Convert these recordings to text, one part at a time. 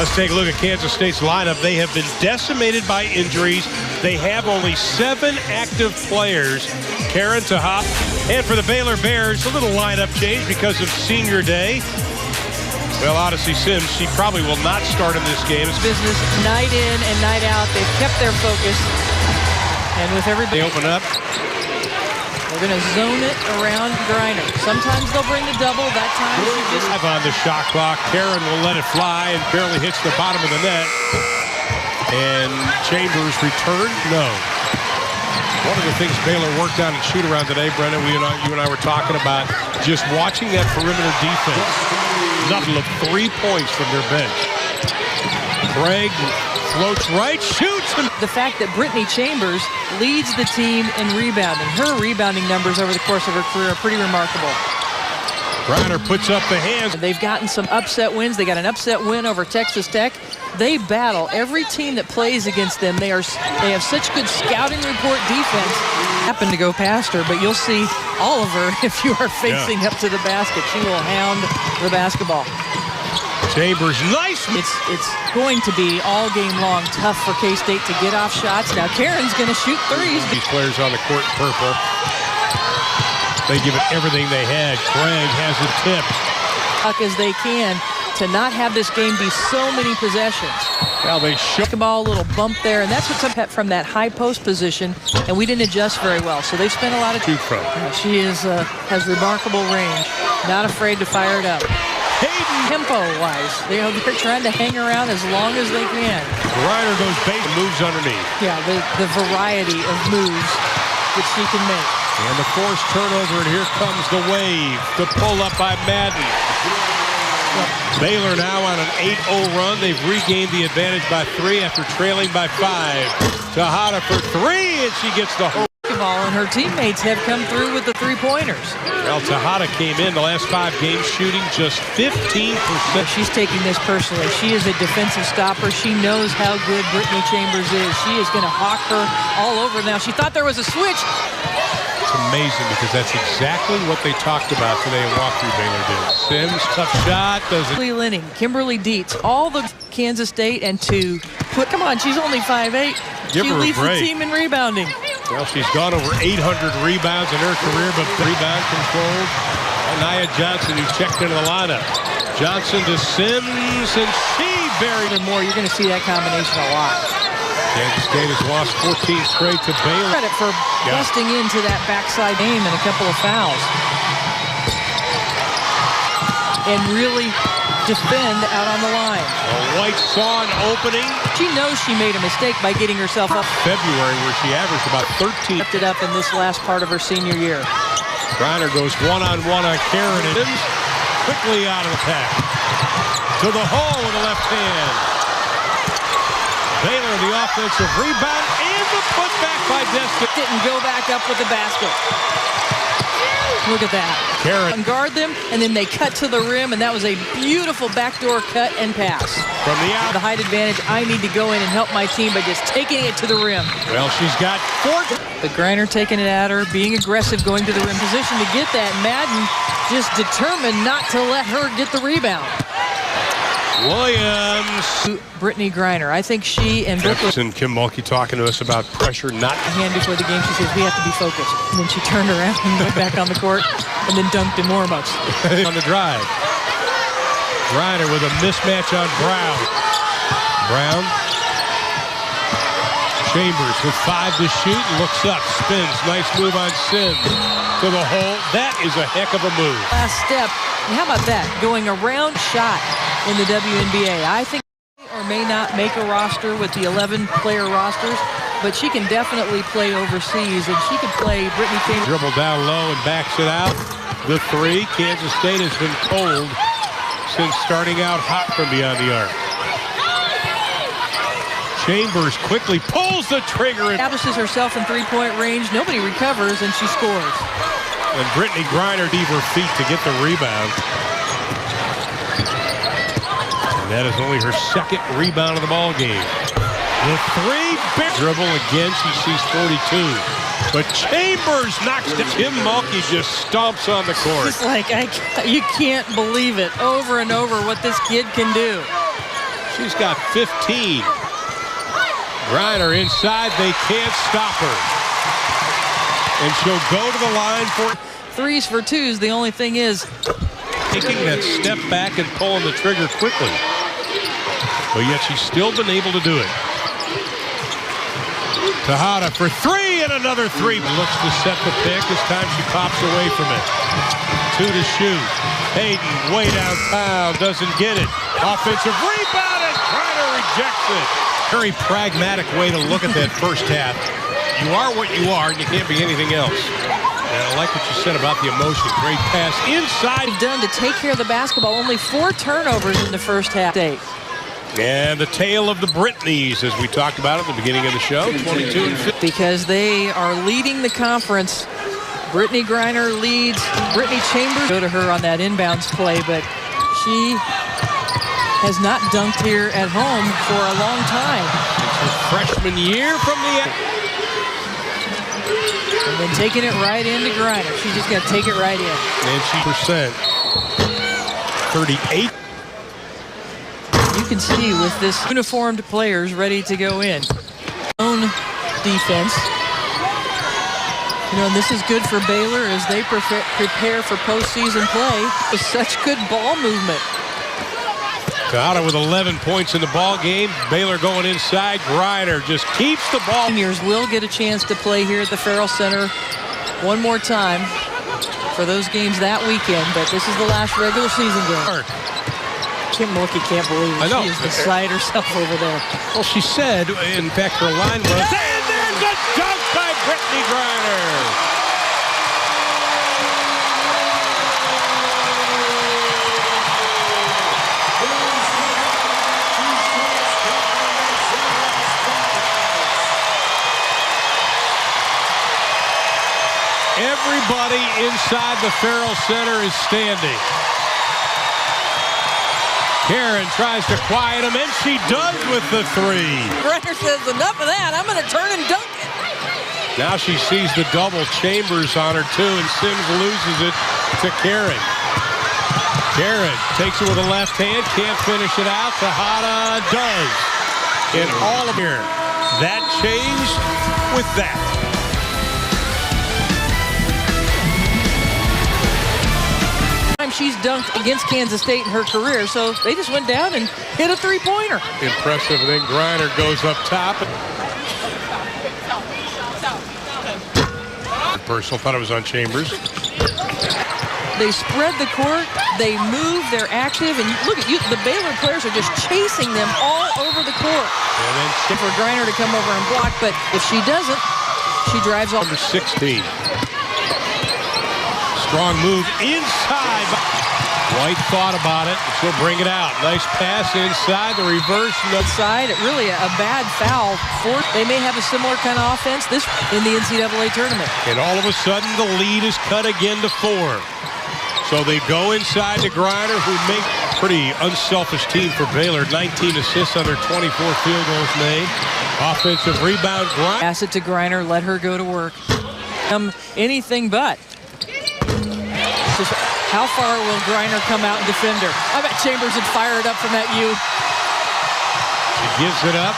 Let's take a look at Kansas State's lineup. They have been decimated by injuries. They have only 7 active players. Karen Tahop. And for the Baylor Bears, a little lineup change because of senior day. Well, Odyssey Sims, she probably will not start in this game. It's business night in and night out. They've kept their focus. And with everybody... They open up. They're going to zone it around Griner. Sometimes they'll bring the double. That time she just... On the shot clock. Karen will let it fly and barely hits the bottom of the net. And Chambers returned? No. One of the things Baylor worked on in shoot-around today, Brendan, you and I were talking about just watching that perimeter defense. Nothing but 3 points from their bench. Craig floats right, shoots. The fact that BRITTNEY Chambers leads the team in rebounding. Her rebounding numbers over the course of her career are pretty remarkable. Griner puts up the hands. They've gotten some upset wins. They got an upset win over Texas Tech. They battle every team that plays against them. They have such good scouting report defense. Happen to go past her, but you'll see Oliver if you are facing up to the basket. She will hound the basketball. Chambers, nice. It's going to be all game long tough for K-State to get off shots. Now Karen's going to shoot threes. These players on the court in purple. They give it everything they had. Craig has a tip. As they can to not have this game be so many possessions. Well, they shook the ball, a little bump there, and that's what's up from that high post position, and we didn't adjust very well. So they've spent a lot of shoot from. She has remarkable range. Not afraid to fire it up. Tempo-wise, they're trying to hang around as long as they can. Griner goes base, moves underneath. Yeah, the variety of moves that she can make. And the forced turnover, and here comes the wave. The pull up by Madden. Baylor now on an 8-0 run. They've regained the advantage by 3 after trailing by 5. Tejada for 3, and she gets the whole ball, and her teammates have come through with the 3-pointers. Well, Tejada came in the last 5 games shooting just 15%. She's taking this personally. She is a defensive stopper. She knows how good BRITTNEY Chambers is. She is going to hawk her all over. Now, she thought there was a switch. It's amazing because that's exactly what they talked about today in walkthrough. Baylor did. Sims, tough shot, doesn't. Linning, Kimberly Dietz, all the Kansas State, and to put, come on, she's only 5'8". Give she her leads a break. The team in rebounding. Well, she's gone over 800 rebounds in her career, but rebound controlled. Nia Johnson, who checked into the lineup. Johnson to Sims, and she buried her more. You're going to see that combination a lot. Kansas State has lost 14 straight to Baylor. Credit for busting into that backside game and a couple of fouls. And really defend out on the line. White saw an opening. She knows she made a mistake by getting herself up. February, where she averaged about 13. Kept it up in this last part of her senior year. Griner goes one-on-one on Karen, and quickly out of the pack. To the hole with the left hand. Baylor, the offensive rebound, and the putback by Destin. Didn't go back up with the basket. Look at that. Karen. Guard them, and then they cut to the rim, and that was a beautiful backdoor cut and pass. From the out. The height advantage, I need to go in and help my team by just taking it to the rim. Well, she's got 4. But Griner taking it at her, being aggressive, going to the rim position to get that. Madden just determined not to let her get the rebound. Williams. BRITTNEY Griner. I think she and Jefferson Kim Mulkey talking to us about pressure not. A hand before the game, she says, we have to be focused. And then she turned around and went back on the court and then dunked in warm-ups. On the drive. Griner with a mismatch on Brown. Brown. Chambers with 5 to shoot. Looks up, spins. Nice move on Sims. To the hole. That is a heck of a move. Last step. And how about that? Going around shot in the WNBA. I think or may not make a roster with the 11-player rosters, but she can definitely play overseas, and she could play BRITTNEY Chambers. Dribble down low and backs it out. The 3. Kansas State has been cold since starting out hot from beyond the arc. Chambers quickly pulls the trigger. Establishes herself in 3-point range. Nobody recovers, and she scores. And BRITTNEY Griner leave her feet to get the rebound. And that is only her 2nd rebound of the ball game. The 3 dribble again. She sees 42. But Chambers knocks it. Kim Mulkey just stomps on the court. It's like you can't believe it over and over what this kid can do. She's got 15. Griner inside. They can't stop her. And she'll go to the line for 3s for 2s. The only thing is taking that step back and pulling the trigger quickly. But yet she's still been able to do it. Tejada for 3 and another 3. Looks to set the pick. This time she pops away from it. 2 to shoot. Hayden way downtown. Doesn't get it. Offensive rebound and Griner rejects it. Very pragmatic way to look at that first half. You are what you are and you can't be anything else. And I like what you said about the emotion. Great pass inside. Done to take care of the basketball. Only 4 turnovers in the first half. And the tale of the BRITTNEYs, as we talked about at the beginning of the show, 22 and 50. Because they are leading the conference. Brittney Griner leads. Brittney Chambers go to her on that inbounds play, but she has not dunked here at home for a long time. It's her freshman year from the and then taking it right into Griner. She's just got to take it right in. And she percent 38. You can see with this uniformed players ready to go in. Own defense. You know, and this is good for Baylor as they prepare for postseason play with such good ball movement. Tejada with 11 points in the ball game. Baylor going inside. Griner just keeps the ball. Seniors will get a chance to play here at the Farrell Center one more time for those games that weekend, but this is the last regular season game. Kim Mulkey can't believe it. I know. She is beside herself over there. Well, she said, in fact, her line was, and there's a dunk by Brittney Griner. Everybody inside the Farrell Center is standing. Karen tries to quiet him, and she does with the 3. Griner says, enough of that. I'm going to turn and dunk it. Now she sees the double. Chambers on her, too, and Sims loses it to Karen. Karen takes it with the left hand, can't finish it out. Tejada does. In all of here. That changed with that. She's dunked against Kansas State in her career, so they just went down and hit a 3-pointer. Impressive, and then Griner goes up top. Personal, thought it was on Chambers. They spread the court, they move, they're active, and look at you, the Baylor players are just chasing them all over the court. And then for Griner to come over and block, but if she doesn't, she drives off. Number 16. Strong move inside. White thought about it. She'll bring it out. Nice pass inside. The reverse. Side. Really a bad foul. They may have a similar kind of offense this in the NCAA tournament. And all of a sudden, the lead is cut again to 4. So they go inside to Griner, who make pretty unselfish team for Baylor. 19 assists on their 24 field goals made. Offensive rebound. Griner. Pass it to Griner. Let her go to work. Anything but. Just how far will Griner come out and defend her? I bet Chambers would fire it up from that U. She gives it up.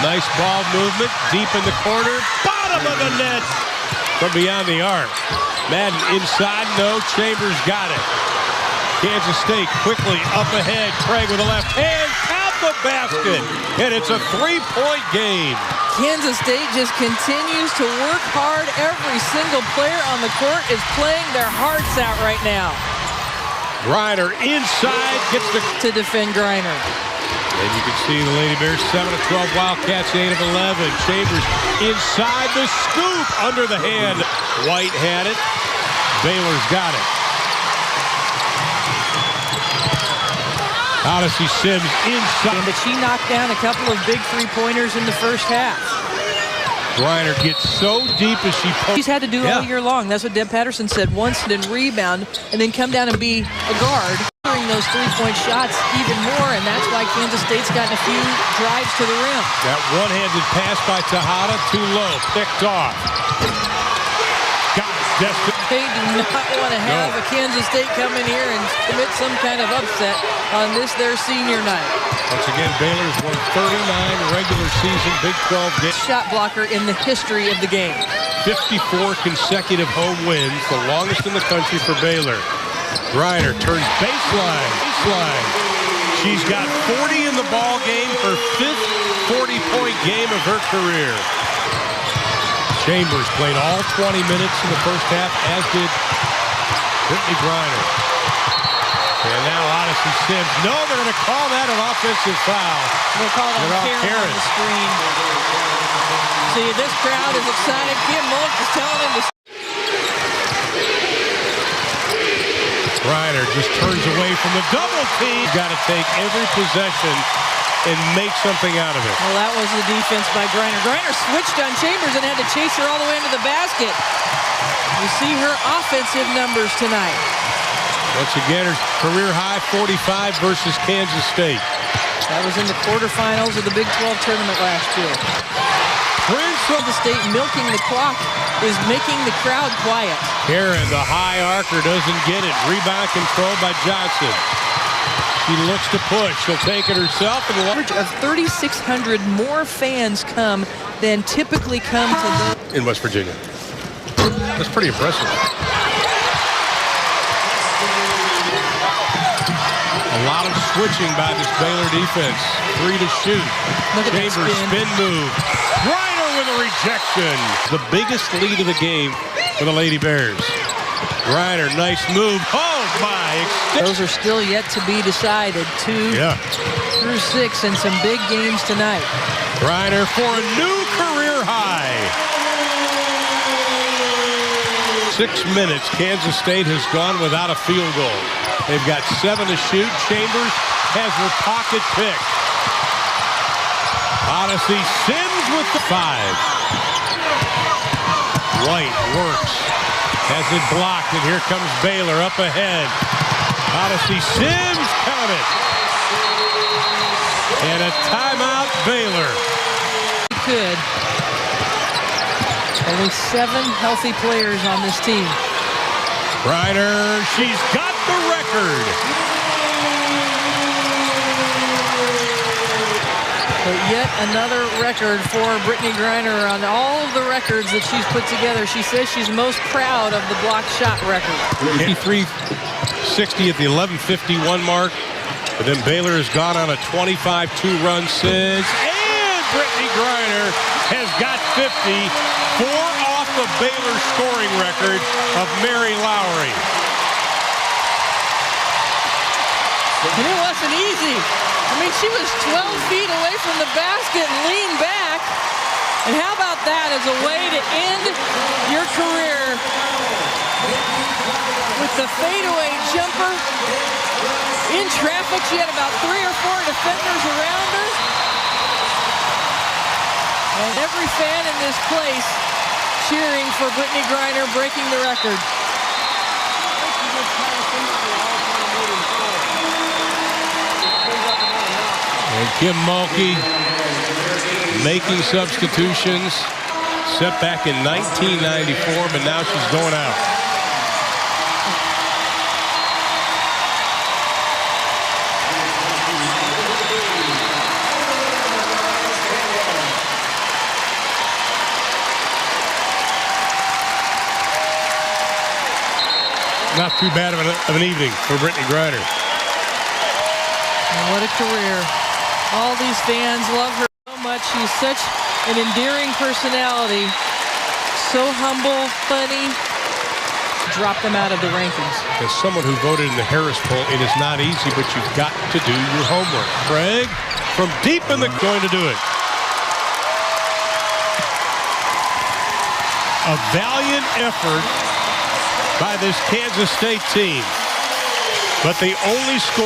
Nice ball movement. Deep in the corner. Bottom of the net. From beyond the arc. Madden inside. No. Chambers got it. Kansas State quickly up ahead. Craig with the left hand. Count the basket. And it's a 3-point game. Kansas State just continues to work hard. Every single player on the court is playing their hearts out right now. Griner inside gets to defend Griner. And you can see the Lady Bears 7 of 12, Wildcats 8 of 11. Chambers inside the scoop under the hand. White had it. Baylor's got it. Odyssey Sims inside. But she knocked down a couple of big 3-pointers in the first half. Griner gets so deep as she pokes. She's had to do all year long. That's what Deb Patterson said. Once and rebound, and then come down and be a guard. During those 3-point shots even more, and that's why Kansas State's gotten a few drives to the rim. That one-handed pass by Tejada, too low. Picked off. Got it. They do not want to have a Kansas State come in here and commit some kind of upset on this their senior night. Once again, Baylor's won 39 regular season Big 12 games. Shot blocker in the history of the game. 54 consecutive home wins, the longest in the country for Baylor. GRINER turns baseline. She's got 40 in the ball game, her 5th 40-point game of her career. Chambers played all 20 minutes in the first half, as did BRITTNEY GRINER. And now Odyssey Sims. No, they're going to call that an offensive foul. They'll call it on Karen on the screen. See, this crowd is excited. Kim Mulch is telling him to. GRINER just turns away from the double team. Got to take every possession and make something out of it. Well, that was the defense by GRINER. GRINER switched on Chambers and had to chase her all the way into the basket. You see her offensive numbers tonight. Once again, her career high 45 versus Kansas State. That was in the quarterfinals of the Big 12 tournament last year. Kansas State milking the clock is making the crowd quiet. Karen, the high arcer, doesn't get it. Rebound control by Johnson. She looks to push. She'll take it herself. And average of 3,600 more fans come than typically come to the in West Virginia. That's pretty impressive. A lot of switching by this Baylor defense. 3 to shoot. Look at Chambers that spin move. GRINER with a rejection. The biggest lead of the game for the Lady Bears. GRINER, nice move. Oh my! Those are still yet to be decided. 2 through 6 and some big games tonight. GRINER for a new career high. 6 minutes. Kansas State has gone without a field goal. They've got 7 to shoot. Chambers has her pocket picked. Odyssey Sims with the 5. White works. Has it blocked, and here comes Baylor up ahead. Odyssey Sims, count it. And a timeout, Baylor. Good. Only 7 healthy players on this team. GRINER, she's got the record. But yet another record for BRITTNEY GRINER on all of the records that she's put together. She says she's most proud of the block shot record. 53-60 at the 11:51 mark. But then Baylor has gone on a 25-2 run since. And BRITTNEY GRINER has got 50. 4 off the Baylor scoring record of Mary Lowry. And it wasn't easy. I mean, she was 12 feet away from the basket and leaned back. And how about that as a way to end your career with the fadeaway jumper in traffic? She had about 3 or 4 defenders around her. And every fan in this place cheering for BRITTNEY GRINER breaking the record. And Kim Mulkey making substitutions. Set back in 1994, but now she's going out. Not too bad of an evening for BRITTNEY GRINER. What a career. All these fans love her so much. She's such an endearing personality. So humble, funny. Drop them out of the rankings. As someone who voted in the Harris poll, it is not easy, but you've got to do your homework. Craig, from deep in the going to do it. A valiant effort by this Kansas State team, but they only scored